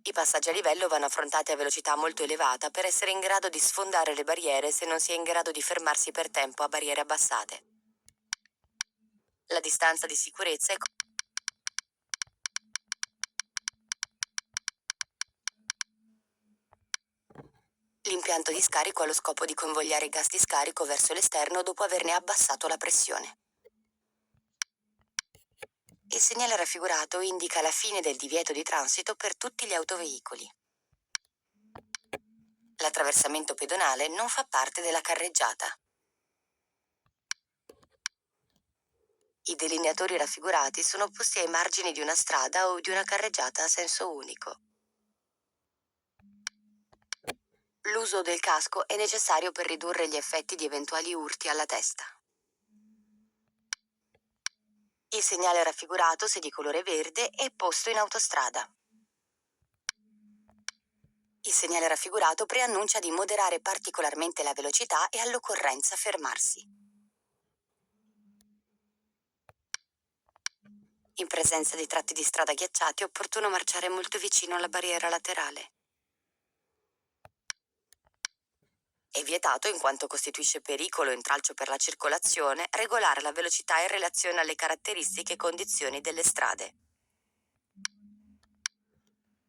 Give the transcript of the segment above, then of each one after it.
I passaggi a livello vanno affrontati a velocità molto elevata per essere in grado di sfondare le barriere se non si è in grado di fermarsi per tempo a barriere abbassate. La distanza di sicurezza è l'impianto di scarico ha lo scopo di convogliare il gas di scarico verso l'esterno dopo averne abbassato la pressione. Il segnale raffigurato indica la fine del divieto di transito per tutti gli autoveicoli. L'attraversamento pedonale non fa parte della carreggiata. I delineatori raffigurati sono posti ai margini di una strada o di una carreggiata a senso unico. L'uso del casco è necessario per ridurre gli effetti di eventuali urti alla testa. Il segnale raffigurato, se di colore verde, è posto in autostrada. Il segnale raffigurato preannuncia di moderare particolarmente la velocità e all'occorrenza fermarsi. In presenza di tratti di strada ghiacciati è opportuno marciare molto vicino alla barriera laterale. È vietato, in quanto costituisce pericolo o intralcio per la circolazione, regolare la velocità in relazione alle caratteristiche e condizioni delle strade.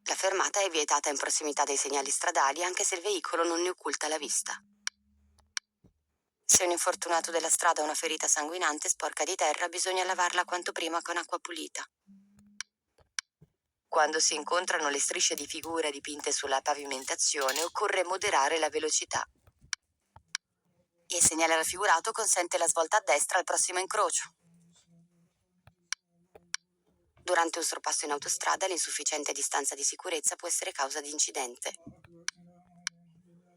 La fermata è vietata in prossimità dei segnali stradali anche se il veicolo non ne occulta la vista. Se un infortunato della strada ha una ferita sanguinante sporca di terra, bisogna lavarla quanto prima con acqua pulita. Quando si incontrano le strisce di figura dipinte sulla pavimentazione, occorre moderare la velocità. Il segnale raffigurato consente la svolta a destra al prossimo incrocio. Durante un sorpasso in autostrada, l'insufficiente distanza di sicurezza può essere causa di incidente.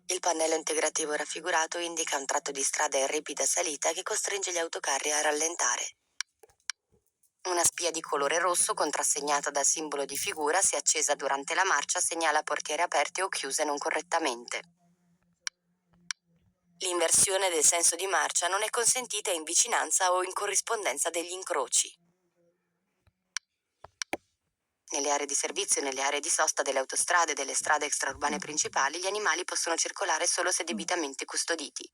Il pannello integrativo raffigurato indica un tratto di strada in ripida salita che costringe gli autocarri a rallentare. Una spia di colore rosso contrassegnata dal simbolo di figura, se accesa durante la marcia, segnala portiere aperte o chiuse non correttamente. L'inversione del senso di marcia non è consentita in vicinanza o in corrispondenza degli incroci. Nelle aree di servizio e nelle aree di sosta delle autostrade e delle strade extraurbane principali, gli animali possono circolare solo se debitamente custoditi.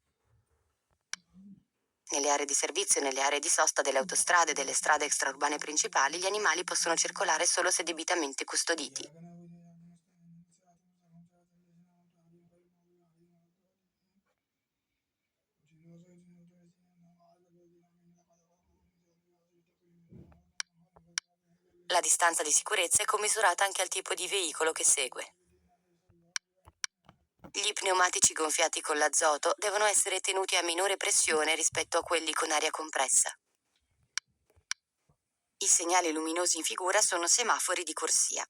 Nelle aree di servizio e nelle aree di sosta delle autostrade e delle strade extraurbane principali, gli animali possono circolare solo se debitamente custoditi. La distanza di sicurezza è commisurata anche al tipo di veicolo che segue. Gli pneumatici gonfiati con l'azoto devono essere tenuti a minore pressione rispetto a quelli con aria compressa. I segnali luminosi in figura sono semafori di corsia.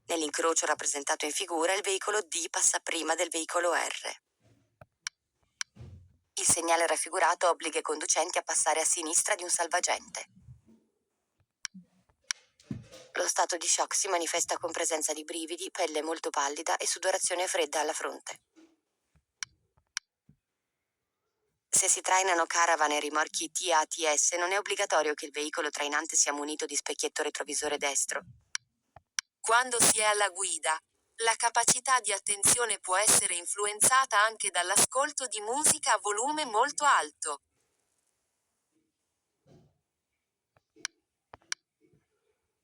Nell'incrocio rappresentato in figura, il veicolo D passa prima del veicolo R. Il segnale raffigurato obbliga i conducenti a passare a sinistra di un salvagente. Lo stato di shock si manifesta con presenza di brividi, pelle molto pallida e sudorazione fredda alla fronte. Se si trainano caravan e rimorchi TATS, non è obbligatorio che il veicolo trainante sia munito di specchietto retrovisore destro. Quando si è alla guida, la capacità di attenzione può essere influenzata anche dall'ascolto di musica a volume molto alto.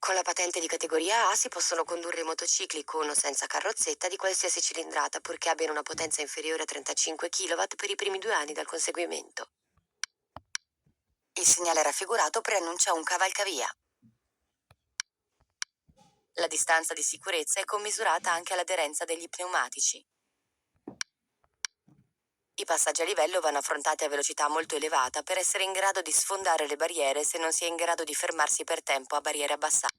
Con la patente di categoria A si possono condurre motocicli con o senza carrozzetta di qualsiasi cilindrata, purché abbiano una potenza inferiore a 35 kW per i primi 2 anni dal conseguimento. Il segnale raffigurato preannuncia un cavalcavia. La distanza di sicurezza è commisurata anche all'aderenza degli pneumatici. I passaggi a livello vanno affrontati a velocità molto elevata per essere in grado di sfondare le barriere se non si è in grado di fermarsi per tempo a barriere abbassate.